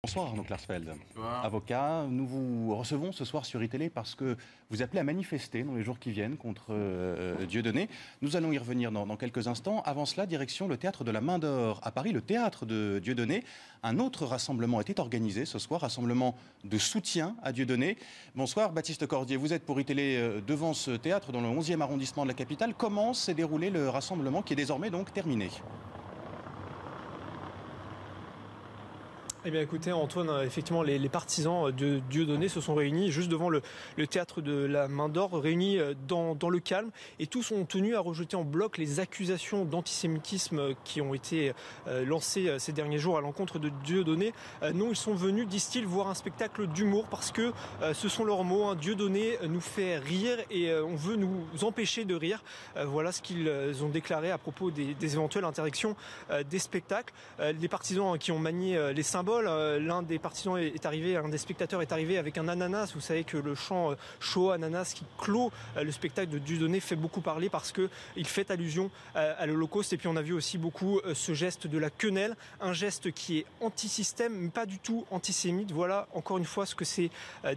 Bonsoir Arnaud Klarsfeld, Bonsoir. avocat. Nous vous recevons ce soir sur iTélé parce que vous appelez à manifester dans les jours qui viennent contre Dieudonné. Nous allons y revenir dans quelques instants. Avant cela, direction le théâtre de la Main d'Or à Paris, le théâtre de Dieudonné. Un autre rassemblement était organisé ce soir, rassemblement de soutien à Dieudonné. Bonsoir Baptiste Cordier, vous êtes pour iTélé devant ce théâtre dans le 11e arrondissement de la capitale. Comment s'est déroulé le rassemblement qui est désormais donc terminé ? Eh bien écoutez Antoine, effectivement les partisans de Dieudonné se sont réunis juste devant le théâtre de la Main d'Or, réunis dans le calme, et tous ont tenu à rejeter en bloc les accusations d'antisémitisme qui ont été lancées ces derniers jours à l'encontre de Dieudonné. Non, ils sont venus, disent-ils, voir un spectacle d'humour parce que ce sont leurs mots, hein, Dieudonné nous fait rire et on veut nous empêcher de rire. Voilà ce qu'ils ont déclaré à propos des éventuelles interdictions des spectacles. Les partisans qui ont manié les symboles. L'un des partisans est arrivé, un des spectateurs est arrivé avec un ananas. Vous savez que le chant Shoah Ananas qui clôt le spectacle de Dieudonné fait beaucoup parler parce qu'il fait allusion à l'Holocauste. Et puis on a vu aussi beaucoup ce geste de la quenelle, un geste qui est anti-système, mais pas du tout antisémite. Voilà encore une fois ce que ces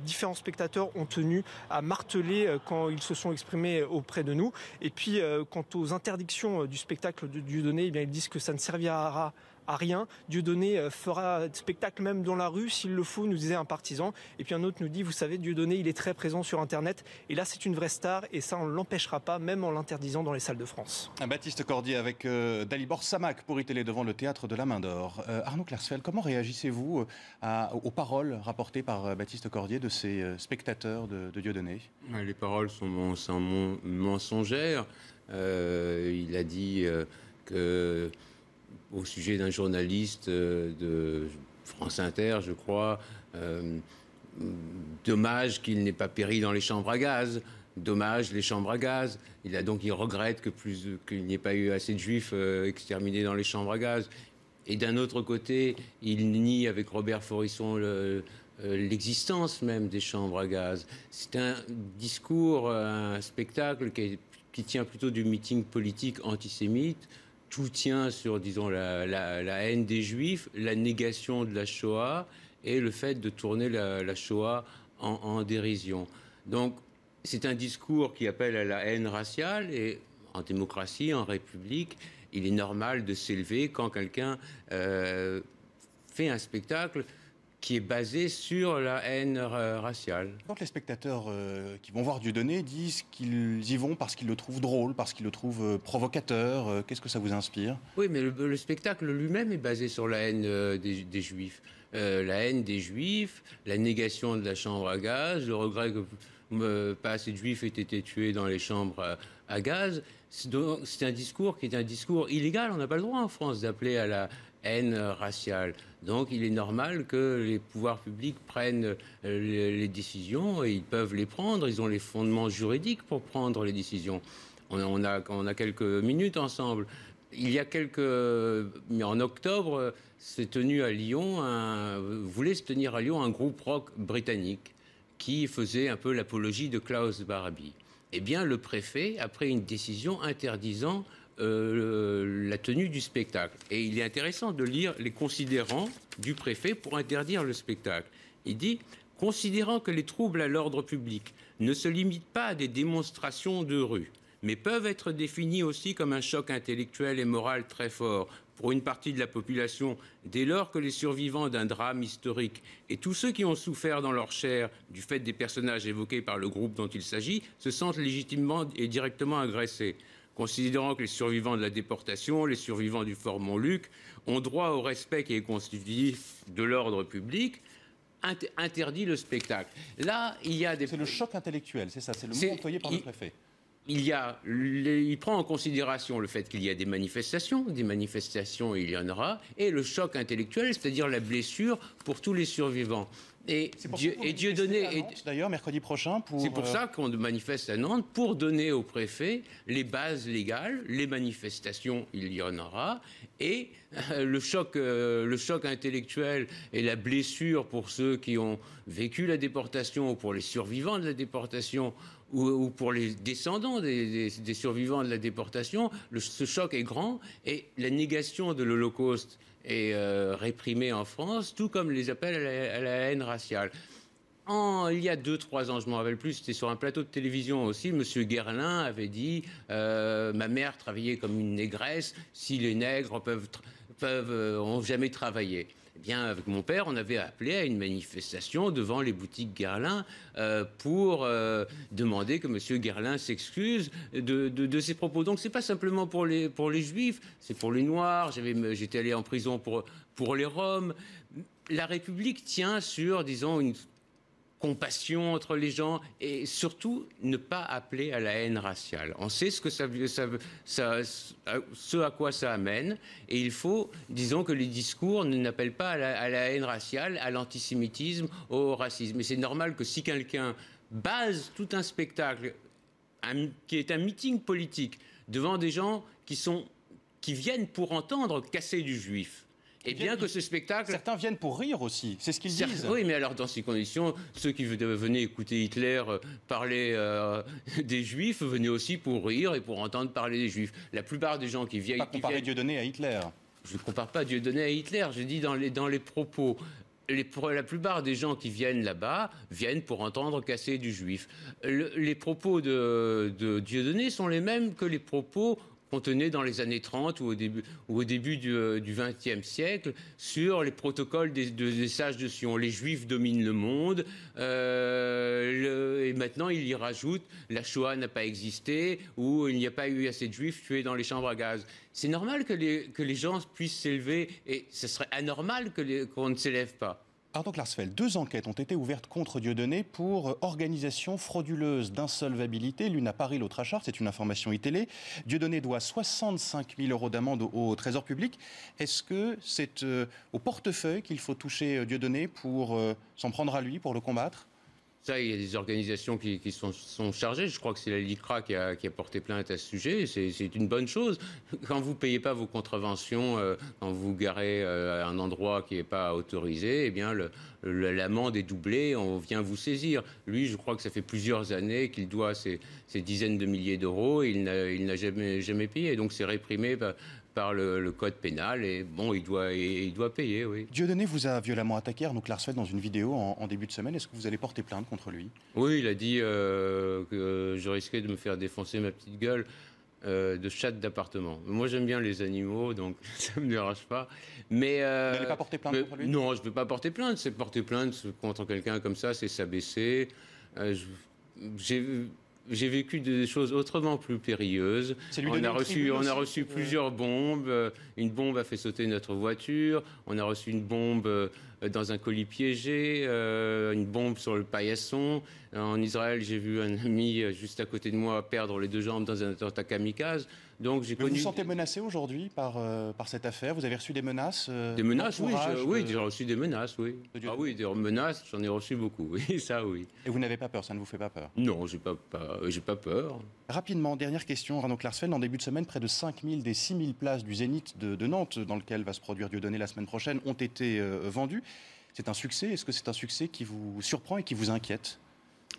différents spectateurs ont tenu à marteler quand ils se sont exprimés auprès de nous. Et puis quant aux interdictions du spectacle de Dieudonné, eh bien, ils disent que ça ne servira à rien. Dieudonné fera spectacle même dans la rue s'il le faut, nous disait un partisan. Et puis un autre nous dit, vous savez, Dieudonné, il est très présent sur Internet. Et là, c'est une vraie star et ça, on ne l'empêchera pas, même en l'interdisant dans les salles de France. Baptiste Cordier avec Dalibor Samak pour iTélé devant le théâtre de la Main d'Or. Arnaud Klarsfeld, comment réagissez-vous aux paroles rapportées par Baptiste Cordier de ces spectateurs de Dieudonné ? Les paroles sont mensongères. Il a dit que... au sujet d'un journaliste de France Inter, je crois, dommage qu'il n'ait pas péri dans les chambres à gaz. Dommage les chambres à gaz. Il regrette qu'il n'y ait pas eu assez de juifs exterminés dans les chambres à gaz. Et d'un autre côté, il nie avec Robert Forisson l'existence même des chambres à gaz. C'est un discours, un spectacle qui tient plutôt du meeting politique antisémite. Tout tient sur, disons, la haine des Juifs, la négation de la Shoah et le fait de tourner la Shoah en dérision. Donc, c'est un discours qui appelle à la haine raciale et en démocratie, en République, il est normal de s'élever quand quelqu'un fait un spectacle qui est basé sur la haine raciale. Donc les spectateurs qui vont voir Dieudonné disent qu'ils y vont parce qu'ils le trouvent drôle, parce qu'ils le trouvent provocateur. Qu'est-ce que ça vous inspire ? Oui, mais le spectacle lui-même est basé sur la haine des Juifs. La haine des Juifs, la négation de la chambre à gaz, le regret que pas assez de Juifs aient été tués dans les chambres à gaz. C'est un discours qui est un discours illégal. On n'a pas le droit en France d'appeler à la haine raciale. Donc il est normal que les pouvoirs publics prennent les décisions et ils peuvent les prendre. Ils ont les fondements juridiques pour prendre les décisions. On a quelques minutes ensemble. En octobre, voulait se tenir à Lyon un groupe rock britannique qui faisait un peu l'apologie de Klaus Barbie. Eh bien, le préfet a pris une décision interdisant la tenue du spectacle. Et il est intéressant de lire les considérants du préfet pour interdire le spectacle. Il dit « Considérant que les troubles à l'ordre public ne se limitent pas à des démonstrations de rue, mais peuvent être définis aussi comme un choc intellectuel et moral très fort pour une partie de la population, dès lors que les survivants d'un drame historique et tous ceux qui ont souffert dans leur chair du fait des personnages évoqués par le groupe dont il s'agit se sentent légitimement et directement agressés. Considérant que les survivants de la déportation, les survivants du fort Montluc ont droit au respect qui est constitutif de l'ordre public, interdit le spectacle. » Là, il y a des... C'est le choc intellectuel, c'est ça, c'est le mot employé par le préfet. Il prend en considération le fait qu'il y a des manifestations il y en aura, et le choc intellectuel, c'est-à-dire la blessure pour tous les survivants. Et Dieudonné, d'ailleurs, mercredi prochain, c'est pour ça qu'on manifeste à Nantes, pour donner au préfet les bases légales, les manifestations, il y en aura, et le choc intellectuel et la blessure pour ceux qui ont vécu la déportation ou pour les survivants de la déportation ou pour les descendants des survivants de la déportation, ce choc est grand et la négation de l'Holocauste réprimés en France, tout comme les appels à la haine raciale. Il y a 2-3 ans, je ne me rappelle plus, c'était sur un plateau de télévision aussi, M. Guerlain avait dit ma mère travaillait comme une négresse, si les nègres ont jamais travaillé. Eh bien, avec mon père, on avait appelé à une manifestation devant les boutiques Guerlain pour demander que M. Guerlain s'excuse de ses propos. Donc, ce n'est pas simplement pour les Juifs, c'est pour les Noirs. J'étais allé en prison pour les Roms. La République tient sur, disons, une compassion entre les gens et surtout ne pas appeler à la haine raciale. On sait ce à quoi ça amène et il faut, disons que les discours n'appellent pas à la haine raciale, à l'antisémitisme, au racisme. Et c'est normal que si quelqu'un base tout un spectacle qui est un meeting politique devant des gens qui viennent pour entendre casser du juif, et bien que ce spectacle... Certains viennent pour rire aussi, c'est ce qu'ils disent. Oui, mais alors dans ces conditions, ceux qui venaient écouter Hitler parler des Juifs venaient aussi pour rire et pour entendre parler des Juifs. La plupart des gens qui viennent... Pas comparer Dieudonné à Hitler. Je ne compare pas Dieudonné à Hitler, je dis dans les propos. La plupart des gens qui viennent là-bas viennent pour entendre casser du juif. Les propos de Dieudonné sont les mêmes que les propos qu'on tenait dans les années 30 ou au début du XXe siècle sur les protocoles des sages de Sion. Les Juifs dominent le monde et maintenant il y rajoute la Shoah n'a pas existé ou il n'y a pas eu assez de Juifs tués dans les chambres à gaz. C'est normal que les gens puissent s'élever et ce serait anormal qu'on ne s'élève pas. Arnaud Klarsfeld, 2 enquêtes ont été ouvertes contre Dieudonné pour organisation frauduleuse d'insolvabilité, l'une à Paris, l'autre à Chartres, c'est une information iTélé. Dieudonné doit 65 000 € d'amende au Trésor public. Est-ce que c'est au portefeuille qu'il faut toucher Dieudonné pour s'en prendre à lui, pour le combattre ? Ça, il y a des organisations qui sont chargées. Je crois que c'est la LICRA qui a porté plainte à ce sujet. C'est une bonne chose. Quand vous ne payez pas vos contraventions, quand vous garez à un endroit qui n'est pas autorisé, eh bien, l'amende est doublée, on vient vous saisir. Lui, je crois que ça fait plusieurs années qu'il doit ces dizaines de milliers d'euros et il n'a jamais payé. Donc, c'est réprimé par le code pénal et bon, il doit payer, oui. Dieudonné vous a violemment attaqué, Arnaud Klarsfeld, dans une vidéo en début de semaine. Est-ce que vous allez porter plainte contre lui ? Oui, il a dit que je risquais de me faire défoncer ma petite gueule de chatte d'appartement. Moi, j'aime bien les animaux, donc ça ne me dérange pas. Mais, vous n'allez pas porter plainte contre lui ? Non, je ne vais pas porter plainte. C'est porter plainte contre quelqu'un comme ça, c'est s'abaisser. J'ai vécu des choses autrement plus périlleuses. On a reçu plusieurs bombes. Une bombe a fait sauter notre voiture. On a reçu une bombe dans un colis piégé, une bombe sur le paillasson. En Israël, j'ai vu un ami juste à côté de moi perdre les 2 jambes dans un attentat kamikaze. Donc, vous vous sentez menacé aujourd'hui par cette affaire ? Vous avez reçu des menaces Des menaces, oui. J'ai reçu des menaces, oui. Ah oui, des menaces, j'en ai reçu beaucoup, oui, ça, oui. Et vous n'avez pas peur, ça ne vous fait pas peur ? Non, j'ai pas peur. Rapidement, dernière question, Arnaud Klarsfeld. En début de semaine, près de 5 000 des 6 000 places du Zénith de Nantes, dans lequel va se produire Dieudonné la semaine prochaine, ont été vendues. C'est un succès. Est-ce que c'est un succès qui vous surprend et qui vous inquiète ?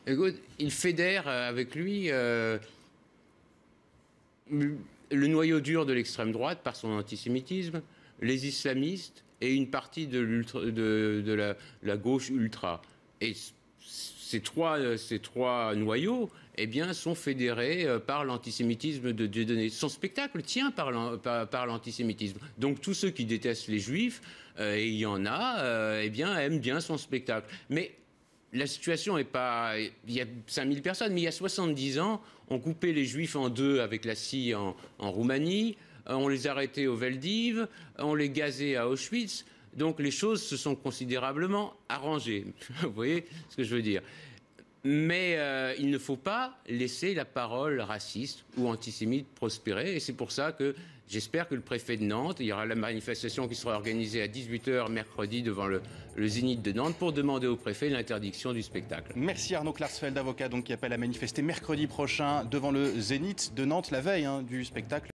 Écoute, il fédère avec lui le noyau dur de l'extrême droite par son antisémitisme, les islamistes et une partie de la gauche ultra. Et ces trois noyaux, eh bien, sont fédérés par l'antisémitisme de Dieudonné. Son spectacle tient par l'antisémitisme. Donc tous ceux qui détestent les juifs, et il y en a, eh bien, aiment bien son spectacle. Mais la situation n'est pas... Il y a 5000 personnes, mais il y a 70 ans, on coupait les juifs en 2 avec la scie en Roumanie, on les arrêtait au Veldiv, on les gazait à Auschwitz. Donc les choses se sont considérablement arrangées. Vous voyez ce que je veux dire ? Mais il ne faut pas laisser la parole raciste ou antisémite prospérer. Et c'est pour ça que j'espère que le préfet de Nantes, il y aura la manifestation qui sera organisée à 18h mercredi devant le Zénith de Nantes pour demander au préfet l'interdiction du spectacle. Merci Arnaud Klarsfeld, avocat donc, qui appelle à manifester mercredi prochain devant le Zénith de Nantes, la veille du spectacle.